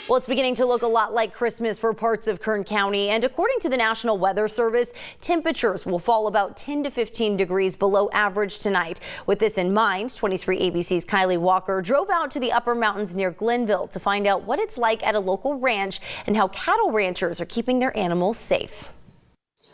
Well, it's beginning to look a lot like Christmas for parts of Kern County, and according to the National Weather Service, temperatures will fall about 10 to 15 degrees below average tonight. With this in mind, 23 ABC's Kylie Walker drove out to the upper mountains near Glenville to find out what it's like at a local ranch and how cattle ranchers are keeping their animals safe.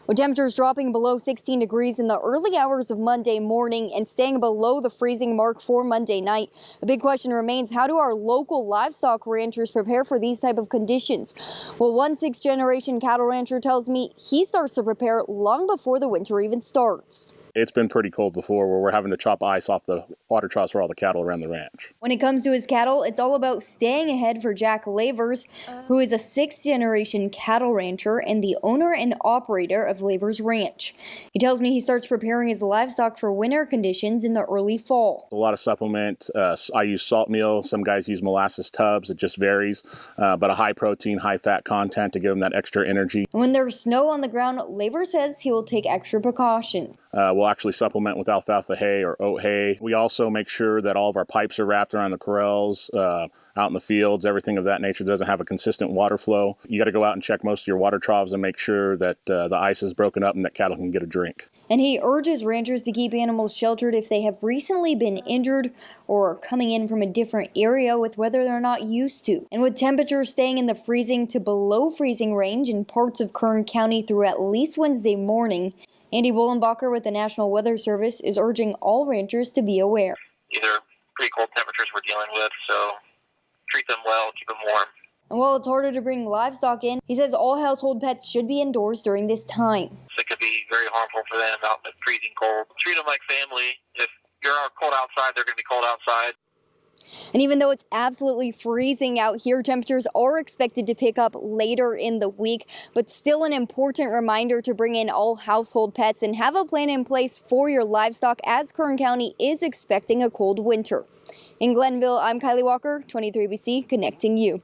With temperatures dropping below 16 degrees in the early hours of Monday morning and staying below the freezing mark for Monday night, the big question remains, how do our local livestock ranchers prepare for these type of conditions? Well, one sixth-generation cattle rancher tells me he starts to prepare long before the winter even starts. It's been pretty cold before where we're having to chop ice off the water troughs for all the cattle around the ranch. When it comes to his cattle, it's all about staying ahead for Jack Lavers, who is a sixth-generation cattle rancher and the owner and operator of Lavers Ranch. He tells me he starts preparing his livestock for winter conditions in the early fall. A lot of supplement. I use salt meal. Some guys use molasses tubs. It just varies, but a high protein, high fat content to give them that extra energy. When there's snow on the ground, Lavers says he will take extra precautions. We'll actually supplement with alfalfa hay or oat hay. We also make sure that all of our pipes are wrapped around the corrals, out in the fields, everything of that nature doesn't have a consistent water flow. You got to go out and check most of your water troughs and make sure that the ice is broken up and that cattle can get a drink. And he urges ranchers to keep animals sheltered if they have recently been injured or are coming in from a different area with weather they're not used to. And with temperatures staying in the freezing to below freezing range in parts of Kern County through at least Wednesday morning, Andy Wollenbacher with the National Weather Service is urging all ranchers to be aware. These are pretty cold temperatures we're dealing with, so treat them well, keep them warm. And while it's harder to bring livestock in, he says all household pets should be indoors during this time. It could be very harmful for them out in the freezing cold. Treat them like family. If you're cold outside, they're going to be cold outside. And even though it's absolutely freezing out here, temperatures are expected to pick up later in the week, but still an important reminder to bring in all household pets and have a plan in place for your livestock as Kern County is expecting a cold winter. In Glenville, I'm Kylie Walker, 23 ABC, connecting you.